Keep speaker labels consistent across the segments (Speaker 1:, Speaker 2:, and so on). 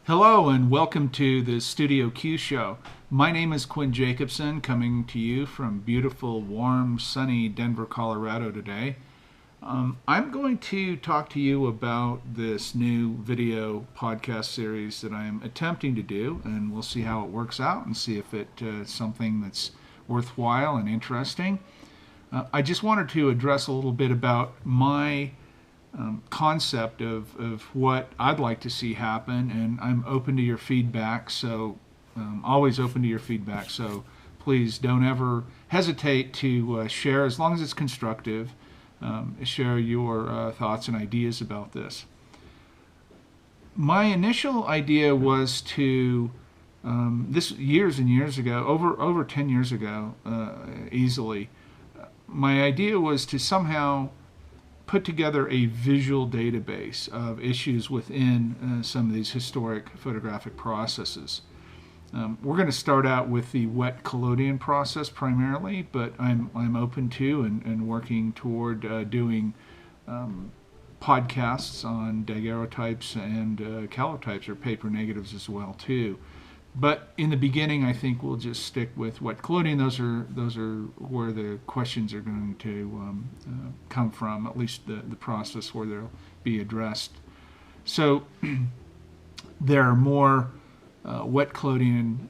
Speaker 1: Hello and welcome to the Studio Q Show. My name is Quinn Jacobson, coming to you from beautiful, warm, sunny Denver, Colorado today. I'm going to talk to you about this new video podcast series that I'm attempting to do, and we'll see how it works out and see if it's something that's worthwhile and interesting. I just wanted to address a little bit about my concept of what I'd like to see happen, and I'm open to your feedback, so always open to your feedback, so please don't ever hesitate to share, as long as it's constructive. Share your thoughts and ideas about this. My initial idea was to this years and years ago, over 10 years ago, easily. My idea was to somehow put together a visual database of issues within some of these historic photographic processes. We're going to start out with the wet collodion process primarily, but I'm open to and working toward doing podcasts on daguerreotypes and calotypes or paper negatives as well too. But in the beginning, I think we'll just stick with wet collodion. Those are where the questions are going to come from, at least the process where they'll be addressed. So there are more wet collodion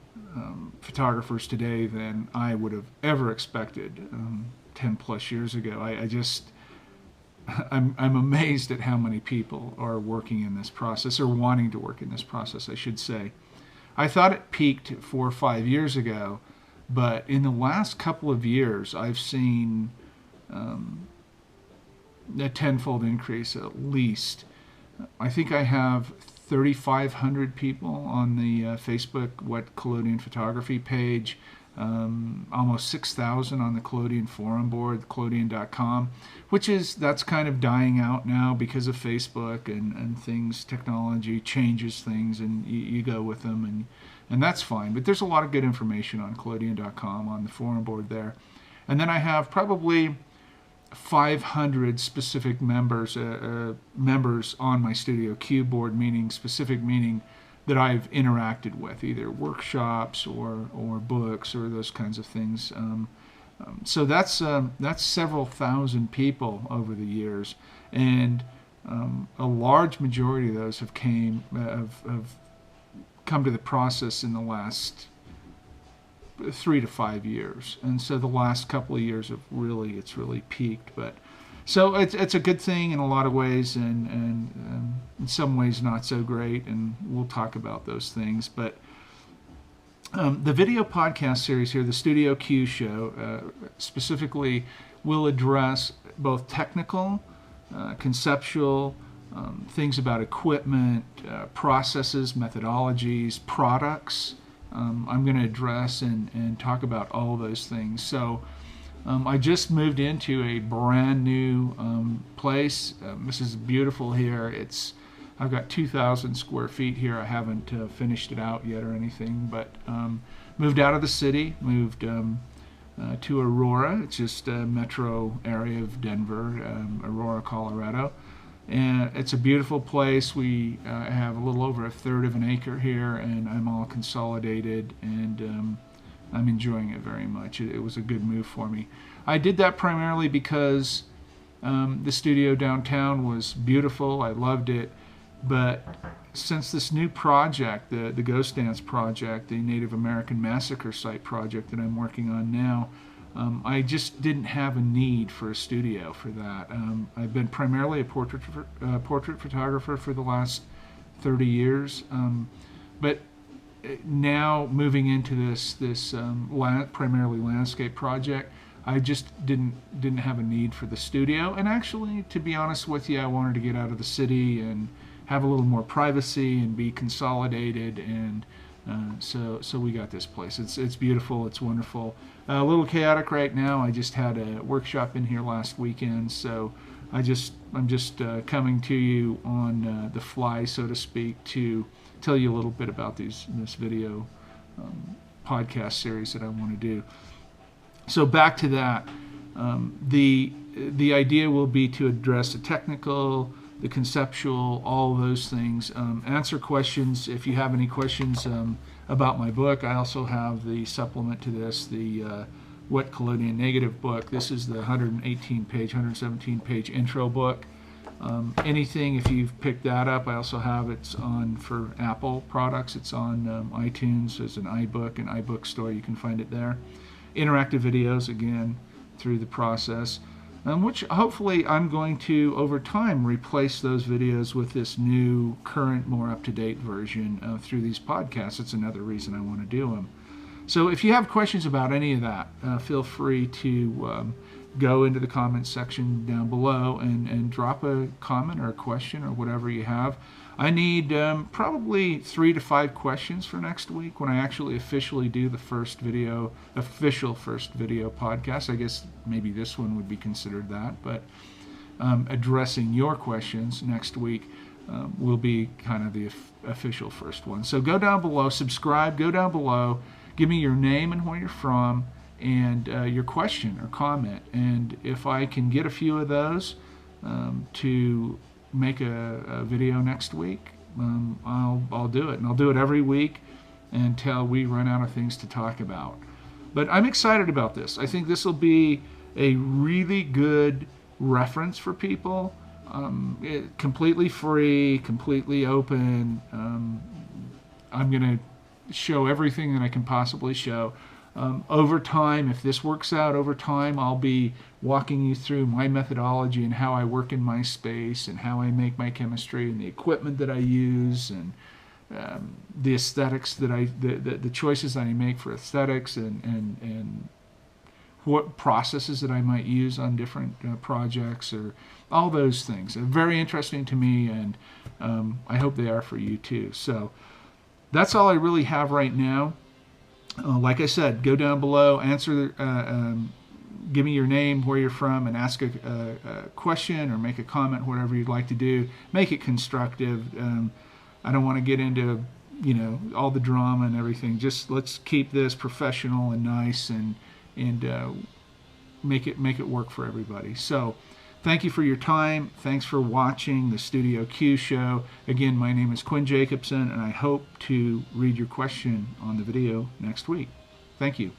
Speaker 1: photographers today than I would have ever expected 10 plus years ago. I'm amazed at how many people are working in this process, or wanting to work in this process, I should say. I thought it peaked 4 or 5 years ago, but in the last couple of years, I've seen a tenfold increase at least. I think I have 3,500 people on the Facebook Wet Collodion Photography page, almost 6,000 on the Collodion forum board, collodion.com, that's kind of dying out now because of Facebook and things. Technology changes things, and you go with them, and that's fine. But there's a lot of good information on collodion.com on the forum board there. And then I have probably 500 specific members on my Studio Q board, meaning that I've interacted with, either workshops or books or those kinds of things. So that's several thousand people over the years, and a large majority of those have come to the process in the last 3 to 5 years, and so the last couple of years it's really peaked. But so it's a good thing in a lot of ways, and in some ways not so great, and we'll talk about those things. But the video podcast series here, the Studio Q Show, specifically will address both technical, conceptual, things about equipment, processes, methodologies, products. I'm going to address and talk about all of those things. So I just moved into a brand new place. This is beautiful here. I've got 2,000 square feet here. I haven't finished it out yet or anything, but moved out of the city, moved to Aurora. It's just a metro area of Denver, Aurora, Colorado. And it's a beautiful place. We have a little over a third of an acre here, and I'm all consolidated, and I'm enjoying it very much. It was a good move for me. I did that primarily because the studio downtown was beautiful. I loved it. But since this new project, the Ghost Dance project, the Native American Massacre Site project that I'm working on now, I just didn't have a need for a studio for that. I've been primarily a portrait photographer for the last 30 years, but now moving into this primarily landscape project, I just didn't have a need for the studio. And actually, to be honest with you, I wanted to get out of the city and have a little more privacy and be consolidated, and so we got this place. It's beautiful. It's wonderful. A little chaotic right now. I just had a workshop in here last weekend, so I'm just coming to you on the fly, so to speak, to tell you a little bit about this video podcast series that I want to do. So back to that. The idea will be to address the technical, the conceptual, all of those things. Answer questions if you have any questions about my book. I also have the supplement to this, the Wet Collodion Negative book. This is the 118-page, 117-page intro book. Anything, if you've picked that up, I also have it's on for Apple products. It's on iTunes as an iBook and iBook store. You can find it there. Interactive videos, again, through the process, which hopefully I'm going to, over time, replace those videos with this new, current, more up-to-date version through these podcasts. It's another reason I want to do them. So if you have questions about any of that, feel free to go into the comments section down below and drop a comment or a question or whatever you have. I need probably 3 to 5 questions for next week when I actually officially do the official first video podcast. I guess maybe this one would be considered that, but addressing your questions next week will be kind of the official first one. So go down below, subscribe, go down below, give me your name and where you're from, and your question or comment. And if I can get a few of those to make a video next week, I'll do it. And I'll do it every week until we run out of things to talk about. But I'm excited about this. I think this will be a really good reference for people. Completely free, completely open. I'm going to show everything that I can possibly show. Over time, if this works out over time, I'll be walking you through my methodology and how I work in my space and how I make my chemistry and the equipment that I use and the aesthetics that the choices that I make for aesthetics and what processes that I might use on different projects, or all those things. They're very interesting to me, and I hope they are for you too. So that's all I really have right now. Like I said, go down below, answer, give me your name, where you're from, and ask a question or make a comment, whatever you'd like to do. Make it constructive. I don't want to get into, all the drama and everything. Just let's keep this professional and nice and make it work for everybody. So thank you for your time. Thanks for watching the Studio Q show. Again, my name is Quinn Jacobson, and I hope to read your question on the video next week. Thank you.